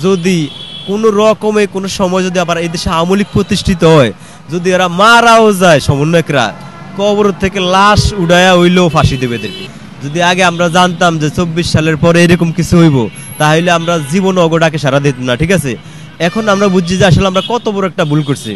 যদি কোনো রকমে কোনো সময় যদি আবার এই দেশে আওয়ামী লীগ প্রতিষ্ঠিত হয়, যদি এরা মারাও যায় সমন্বয়করা, কবর থেকে লাশ উড়াইয়া হইলেও ফাঁসি দেবে এদেরকে। যদি আগে আমরা জানতাম যে 24 সালের পরে এরকম কিছু হইব, তাহলে আমরা জীবন অগটাকে সারা দিতাম না, ঠিক আছে। এখন আমরা বুঝছি যে আসলে আমরা কত বড় একটা ভুল করছি।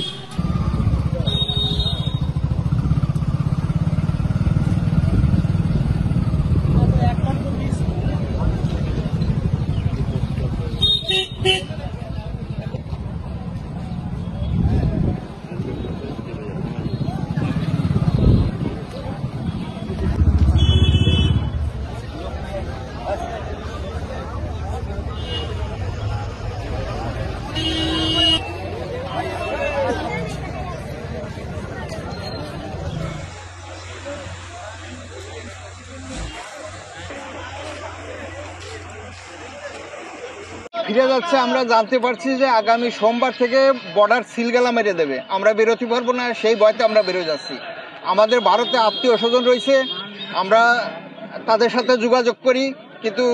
ফিরে যাচ্ছে, আমরা জানতে পারছি যে আগামী সোমবার থেকে বর্ডার সিলগালা মেরে দেবে, আমরা বেরোতে পারবো না, সেই ভয়তে আমরা বেরোয় যাচ্ছি। আমাদের ভারতে আত্মীয় স্বজন রয়েছে, আমরা তাদের সাথে যোগাযোগ করি, কিন্তু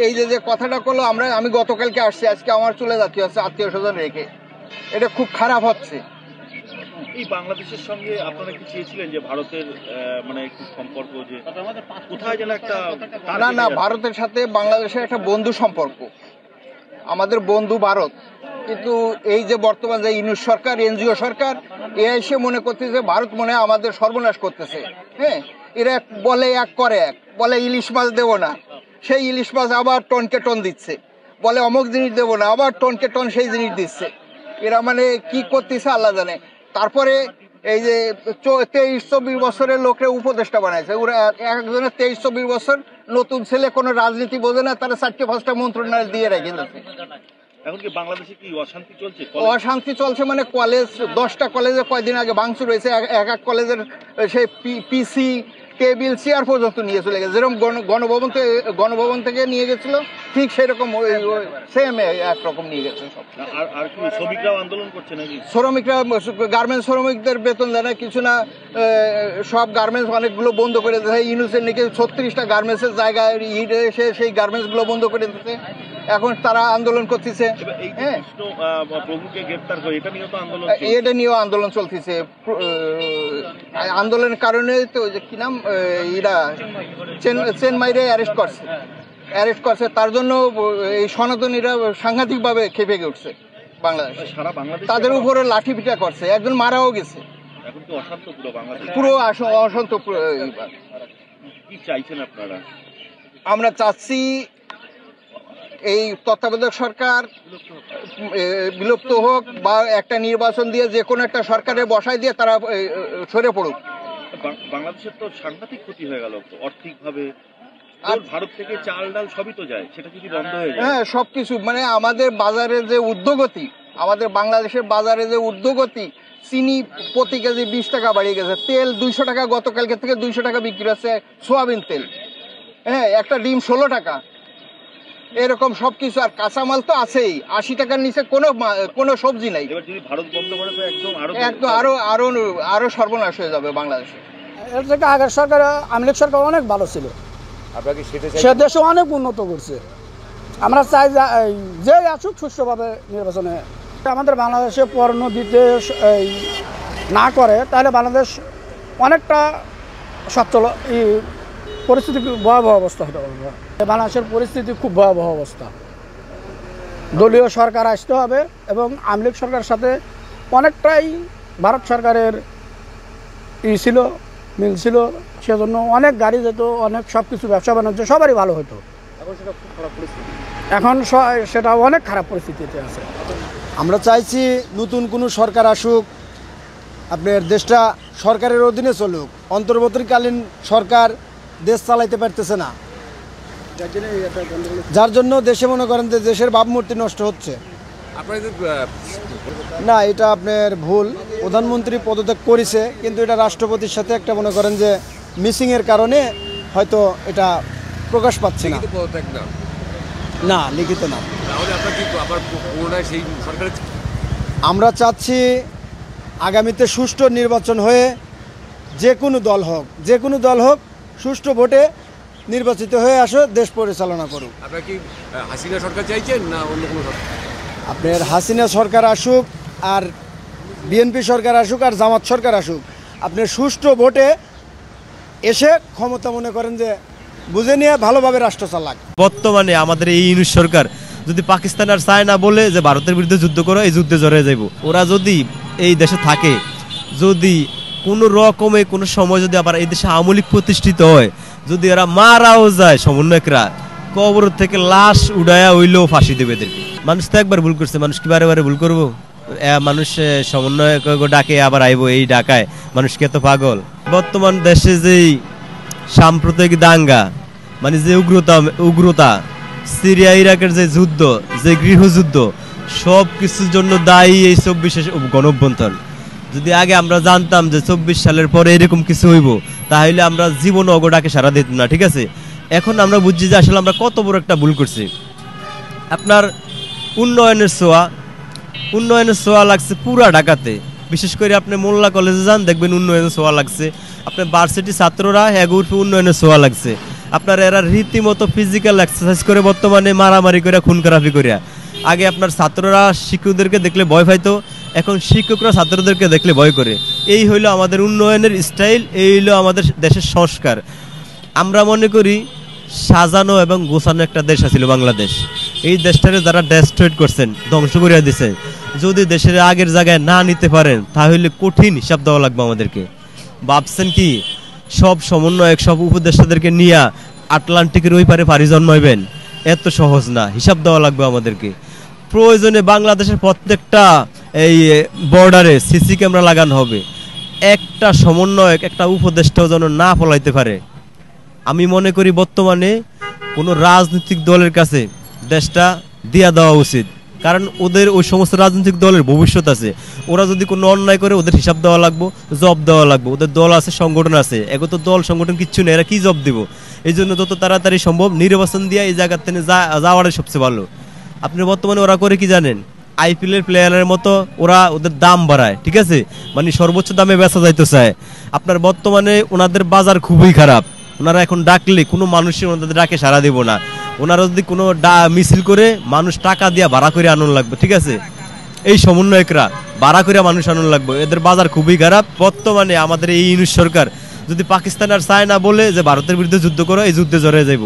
এই যে কথাটা করলো, আমি গতকালকে আসছি, আজকে আমার চলে যাচ্ছি হচ্ছে আত্মীয় স্বজন রেখে, এটা খুব খারাপ হচ্ছে। এই বাংলাদেশের সঙ্গে আপনারা কি চেয়েছিলেন যে ভারতের মানে একটু সম্পর্ক, যে কোথায় যেন একটা না, ভারতের সাথে বাংলাদেশের একটা বন্ধু সম্পর্ক, আমাদের বন্ধু ভারত। কিন্তু এই যে বর্তমান যে ইউনিট সরকার, এনজিও সরকার, এ এসে মনে করতেছে ভারত মনে হয় আমাদের সর্বনাশ করতেছে। হ্যাঁ, এরা বলে এক করে এক, বলে ইলিশ মাছ দেবো না, সেই ইলিশ মাছ আবার টনকে টন দিচ্ছে, বলে অমুক জিনিস দেবো না, আবার টনকে টন সেই জিনিস দিচ্ছে। এরা মানে কি করতেছে আল্লাহ জানে। তারপরে এই যে 23-24 বছরের লোকরে উপদেষ্টা বানাইছে, ওরা একজনের 23-24 বছর, নতুন ছেলে কোনো রাজনীতি বোঝে না, তারা 4-5টা মন্ত্রণালয় দিয়ে রেখে যাচ্ছে। এখন কি বাংলাদেশে কি অশান্তি চলছে? অশান্তি চলছে মানে কলেজ, 10টা কলেজে কয়দিন আগে ভাঙচুর হয়েছে, এক কলেজের সেই পিসি টেবিল চেয়ার পর্যন্ত নিয়ে চলে গেছে। যেরকম গণভবন থেকে নিয়ে গেছিল, ঠিক সেরকম সেম একরকম নিয়ে গেছে সব। আর কি শ্রমিকরাও আন্দোলন করছে নাকি? শ্রমিকরা, গার্মেন্টস শ্রমিকদের বেতন দেয় না, কিছু না, সব গার্মেন্টস অনেকগুলো বন্ধ করে দিয়েছে। ইউনুসের নাকি 36টা গার্মেন্টসের জায়গায় এসে সেই গার্মেন্টসগুলো বন্ধ করে দিচ্ছে, এখন তারা আন্দোলন করতেছে। হ্যাঁ, এটা নিয়েও আন্দোলন চলতেছে। আন্দোলনের কারণে তো কি নাম, এরা চেনমাইরে অ্যারেস্ট করছে, তার জন্য এই সনাতনীরা সাংঘাতিকভাবে খেপে উঠছে। বাংলাদেশ তাদের উপরে লাঠি পিটা করছে, একজন মারাও গেছে। পুরো অশান্ত। কি চাইছেন আপনারা? আমরা চাচ্ছি এই তত্ত্বাবধায়ক সরকার বিলুপ্ত হোক, বা একটা নির্বাচন দিয়ে যে কোনো একটা সরকারে বসায় দিয়ে তারা সরে পড়ুক। বাংলাদেশের তো সাংঘাতিক ক্ষতি হয়ে গেল আর্থিকভাবে, ভারত থেকে চাল ডাল সবই তো যায়, সেটা যদি বন্ধ হয়ে যায়। হ্যাঁ, সবকিছু মানে আমাদের বাজারে যে ঊর্ধ্বগতি, আমাদের বাংলাদেশের বাজারে যে ঊর্ধ্বগতি, চিনি প্রতি কেজি 20 টাকা বাড়িয়ে গেছে, তেল 200 টাকা, গতকালকে থেকে 200 টাকা বিক্রি হচ্ছে সোয়াবিন তেল। হ্যাঁ, একটা ডিম 16 টাকা, এরকম সবকিছু। আর কাঁচামাল তো আছেই, 80 টাকার নিচে কোনো সবজি নাই। ভারত বন্ধ করে তো একদম আরো সর্বনাশ হয়ে যাবে বাংলাদেশে। এর থেকে আগের সরকার, আওয়ামী লীগ সরকার অনেক ভালো ছিল, সে দেশে অনেক উন্নত করছে। আমরা চাই যে আসুক সুষ্ঠুভাবে নির্বাচনে। আমাদের বাংলাদেশে পণ্য দিতে না করে, তাহলে বাংলাদেশ অনেকটা সচ্ছল, পরিস্থিতি ভয়াবহ অবস্থা হতে পারবে। বাংলাদেশের পরিস্থিতি খুব ভয়াবহ অবস্থা। দলীয় সরকার আসতে হবে, এবং আওয়ামী লীগ সরকারের সাথে অনেকটাই ভারত সরকারের ছিল, মিল ছিল, সেজন্য অনেক গাড়ি যেত, অনেক সব কিছু ব্যবসা বাণিজ্য সবারই ভালো হতো। এখন সেটা অনেক খারাপ পরিস্থিতিতে আছে। আমরা চাইছি নতুন কোনো সরকার আসুক, আপনার দেশটা সরকারের অধীনে চলুক। অন্তর্বর্তীকালীন সরকার দেশ চালাইতে পারতেছে না, যার জন্য দেশে মনে করেন যে দেশের ভাবমূর্তি নষ্ট হচ্ছে। না, এটা আপনার ভুল। প্রধানমন্ত্রী পদত্যাগ করেছে, কিন্তু এটা রাষ্ট্রপতির সাথে একটা মনে করেন যে মিসিংয়ের কারণে হয়তো এটা প্রকাশ পাচ্ছে না। না, লিখিত না। আমরা চাচ্ছি আগামীতে সুষ্ঠু নির্বাচন হয়ে যে কোনো দল হোক সুষ্ঠু ভোটে নির্বাচিত হয়ে আসো, দেশ পরিচালনা করুক। আপনারা কি হাসিনা সরকার চাইছেন না অন্য কোনো সরকার? আপনার হাসিনা সরকার আসুক আর বিএনপি সরকার আসুক আর জামাত সরকার আসুক, আপনার সুষ্ঠু ভোটে এসে ক্ষমতা মনে করেন যে বুঝে নিয়ে ভালোভাবে রাষ্ট্র চালাক। বর্তমানে আমাদের এই ইউনিশ সরকার যদি পাকিস্তান আর চায় না বলে যে ভারতের বিরুদ্ধে যুদ্ধ করো, এই যুদ্ধে জড়িয়ে যাইব। ওরা যদি এই দেশে থাকে, যদি কোনো রকমে কোনো সময় যদি আবার এই দেশে আওয়ামী লীগ প্রতিষ্ঠিত হয়, যদি এরা মারাও যায় সমন্বয়করা, কবর থেকে লাশ উড়াইয়া হইলেও ফাঁসি দেবে এদেরকে। মানুষ তো একবার ভুল করছে, মানুষ কি বারে বারে ভুল করবো? মানুষ সমন্বয় ডাকে আবার আইব, এই ডাকায় মানুষ কি এত পাগল? বর্তমান দেশে যেই সাম্প্রদায়িক দাঙ্গা, মানে যে উগ্রতা, সিরিয়া ইরাকের যে যুদ্ধ, যে গৃহযুদ্ধ, সব কিছুর জন্য দায়ী এই 24 গণঅভ্যুত্থান। যদি আগে আমরা জানতাম যে 24 সালের পরে এরকম কিছু হইব, তাহলে আমরা জীবন অগডাকে সারা দিতাম না, ঠিক আছে? এখন আমরা বুঝছি যে আসলে আমরা কত বড় একটা ভুল করছি। আপনার উন্নয়নের ছোঁয়া লাগছে পুরা ঢাকাতে, বিশেষ করে আপনি মোল্লা কলেজে যান, দেখবেন উন্নয়নের ছোঁয়া লাগছে। আপনার ভার্সিটি ছাত্ররা এগুরফে উন্নয়নের ছোঁয়া লাগছে। আপনার এরা রীতিমতো ফিজিক্যাল এক্সারসাইজ করে বর্তমানে মারামারি করে, খুন খারাপি করে। আগে আপনার ছাত্ররা শিক্ষকদেরকে দেখলে ভয় পাইতো, এখন শিক্ষকরা ছাত্রদেরকে দেখলে ভয় করে। এই হইলো আমাদের উন্নয়নের স্টাইল, এই হইলো আমাদের দেশের সংস্কার। আমরা মনে করি সাজানো এবং গোছানো একটা দেশ ছিল বাংলাদেশ। এই দেশটারে যারা ডেস্ট্রয়েড করছেন, ধ্বংস করিয়া দিচ্ছেন, যদি দেশের আগের জায়গায় না নিতে পারেন, তাহলে কঠিন হিসাব দেওয়া লাগবে আমাদেরকে। ভাবছেন কি সব সমন্বয়ক, সব উপদেষ্টাদেরকে নিয়ে আটলান্টিকের ওই পারে পাড়ি জন্মাইবেন? এত সহজ না, হিসাব দেওয়া লাগবে আমাদেরকে। প্রয়োজনে বাংলাদেশের প্রত্যেকটা এই বর্ডারে সিসি ক্যামেরা লাগানো হবে। একটা সমন্বয়ক, একটা উপদেষ্টাও যেন না ফলাইতে পারে। আমি মনে করি বর্তমানে কোনো রাজনৈতিক দলের কাছে দেশটা দিয়া দেওয়া উচিত, কারণ ওদের ওই সমস্ত রাজনৈতিক দলের ভবিষ্যৎ আছে। ওরা যদি কোনো অন্যায় করে, ওদের হিসাব দেওয়া লাগবে, জব দেওয়া লাগবে। ওদের দল আছে, সংগঠন আছে, এগো তো দল সংগঠন কিচ্ছু নেই, এরা কি জব দিব? এই জন্য যত তাড়াতাড়ি সম্ভব নির্বাচন দিয়ে এই জায়গার থেকে যাওয়াটাই সবচেয়ে ভালো। আপনি বর্তমানে ওরা করে কি জানেন? আইপিএলের প্লেয়ারের মতো ওরা ওদের দাম বাড়ায়, ঠিক আছে? মানে সর্বোচ্চ দামে বেচা যাইতে চায়। আপনার বর্তমানে ওনাদের বাজার খুবই খারাপ। ওনারা এখন ডাকলে কোনো মানুষই ওনাদের ডাকে সাড়া দিব না। ওনারা যদি কোনো মিছিল করে, মানুষ টাকা দিয়া ভাড়া করে আনন্দ লাগবে, ঠিক আছে? এই সমন্বয়করা ভাড়া করে মানুষ আনন্দ লাগবে, এদের বাজার খুবই খারাপ। বর্তমানে আমাদের এই ইউনিশ সরকার যদি পাকিস্তান আর চায় না বলে যে ভারতের বিরুদ্ধে যুদ্ধ করো, এই যুদ্ধে জড়িয়ে যাইব।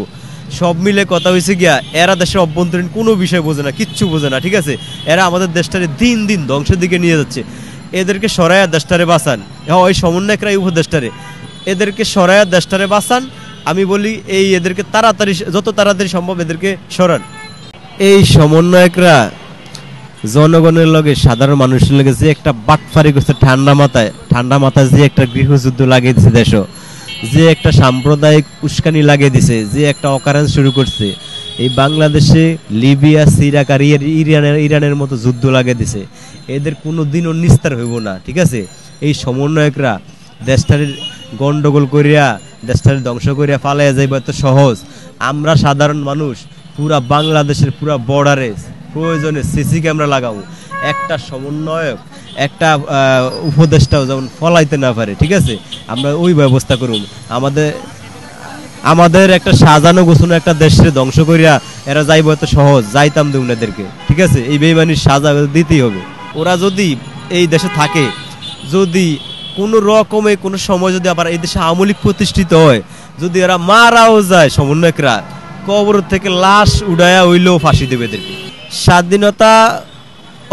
সব মিলে কথা হয়েছে গিয়া, এরা দেশের অভ্যন্তরীণ কোনো বিষয় বোঝে না, কিচ্ছু বোঝে না, ঠিক আছে? এরা আমাদের দেশটারে দিন দিন ধ্বংসের দিকে নিয়ে যাচ্ছে। এদেরকে সরাইয়া দেশটারে বাঁচান। ওই সমন্বয়করা উপদেষ্টারে, এদেরকে সরাইয়া দেশটারে বাঁচান। আমি বলি এই এদেরকে তাড়াতাড়ি, যত তাড়াতাড়ি সম্ভব এদেরকে সরান। এই সমন্বয়করা জনগণের লগে, সাধারণ মানুষের লগে যে একটা বাটফারি করছে, ঠান্ডা মাথায় যে একটা গৃহযুদ্ধ লাগিয়ে দিছে দেশ, যে একটা সাম্প্রদায়িক উস্কানি লাগিয়ে দিছে, যে একটা অকারেন্স শুরু করছে, এই বাংলাদেশে লিবিয়া, সিরিয়া আর ইরানের মতো যুদ্ধ লাগিয়ে দিছে। এদের কোনো দিনও নিস্তার হইব না, ঠিক আছে? এই সমন্বয়করা দেশটার গন্ডগোল করিয়া, দেশটার ধ্বংস করিয়া ফালাইয়া যাইব এত সহজ? আমরা সাধারণ মানুষ পুরা বাংলাদেশের পুরা বর্ডারে প্রয়োজনে সিসি ক্যামেরা লাগাবো। একটা সমন্বয়ক, একটা উপদেষ্টাও যেমন ফলাইতে না পারে, ঠিক আছে? আমরা ওই ব্যবস্থা করুন। আমাদের একটা সাজানো গোছানো একটা দেশের ধ্বংস করিয়া এরা যাইব এত সহজ? যাইতাম দেব না এদেরকে, ঠিক আছে? এই বেইমানির সাজা দিতেই হবে। ওরা যদি এই দেশে থাকে, যদি কোনো রকমে কোনো সময় যদি আবার এই দেশে আওয়ামী লীগ প্রতিষ্ঠিত হয়, যদি এরা মারাও যায় সমন্বয়করা, কবর থেকে লাশ উড়াইয়া হইলেও ফাঁসি দেবে এদেরকে। স্বাধীনতা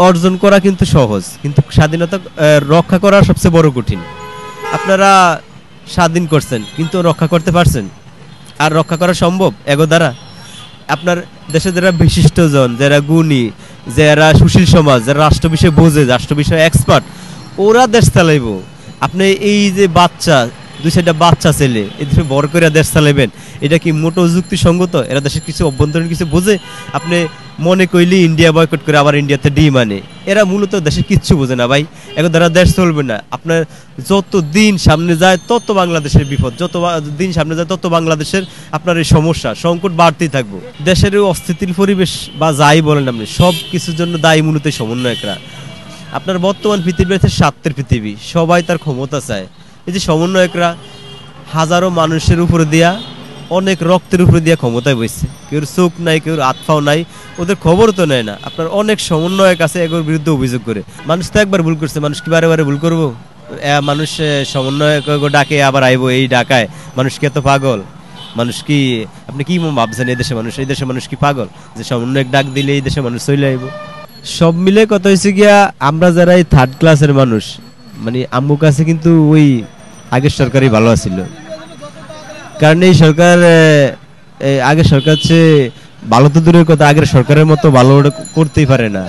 অর্জন করা কিন্তু সহজ, কিন্তু স্বাধীনতা রক্ষা করা সবচেয়ে বড় কঠিন। আপনারা স্বাধীন করছেন, কিন্তু রক্ষা করতে পারছেন? আর রক্ষা করা সম্ভব এগো দ্বারা? আপনার দেশে যারা বিশিষ্টজন, যারা গুণী, যারা সুশীল সমাজ, যারা রাষ্ট্র বিষয়ে বোঝে, রাষ্ট্র বিষয়ে এক্সপার্ট, ওরা দেশ চালাইব। আপনি এই যে বাচ্চা, 2-4টা বাচ্চা ছেলে, এদের বড় করে দেশ চালাইবেন, এটা কি মোটো যুক্তিসঙ্গত? এরা দেশের কিছু অভ্যন্তরীণ কিছু বোঝে? আপনি মনে কইলি ইন্ডিয়া বয়কট করে আবার ইন্ডিয়াতে ডি মানে, এরা মূলত দেশের কিচ্ছু বোঝে না ভাই। এখন তারা দেশ চলবে না। আপনার যত দিন সামনে যায় তত বাংলাদেশের বিপদ, যত দিন সামনে যায় তত বাংলাদেশের আপনার এই সমস্যা, সংকট বাড়তেই থাকবো। দেশের অস্থিতিশীল পরিবেশ বা যাই বলেন আপনি, সব কিছুর জন্য দায়ী মূলত সমন্বয়করা। আপনার বর্তমান পৃথিবীতে স্বার্থের পৃথিবী, সবাই তার ক্ষমতা চায়। এই যে সমন্বয়করা হাজারো মানুষের উপরে দিয়া অনেক রক্তের উপরে দিয়ে ক্ষমতায় বসছে, কেউ চোখ নাই, কেউ হাত পাও নাই, ওদের খবর তো নেয় না। আপনার অনেক সমন্বয়ের কাছে এগুলোর বিরুদ্ধে অভিযোগ করে। মানুষ তো একবার ভুল করছে, মানুষ কি বারে বারে ভুল করবো? মানুষ সমন্বয় ডাকে আবার আইবো, এই ডাকায় মানুষ কি এত পাগল? মানুষ কি, আপনি কি ভাবছেন এই দেশে মানুষ, এই দেশে মানুষ কি পাগল যে সমন্বয় ডাক দিলে এই দেশে মানুষ চলে আইব? সব মিলে কথা হয়েছে গিয়া, আমরা যারা এই থার্ড ক্লাসের মানুষ, মানে আম্মু কাছে কিন্তু ওই আগের সরকারই ভালো আছিল। কারণ এই সরকার, আগের সরকার চেয়ে ভালো তো দূরের কথা, আগের সরকারের মতো ভালো করতেই পারে না।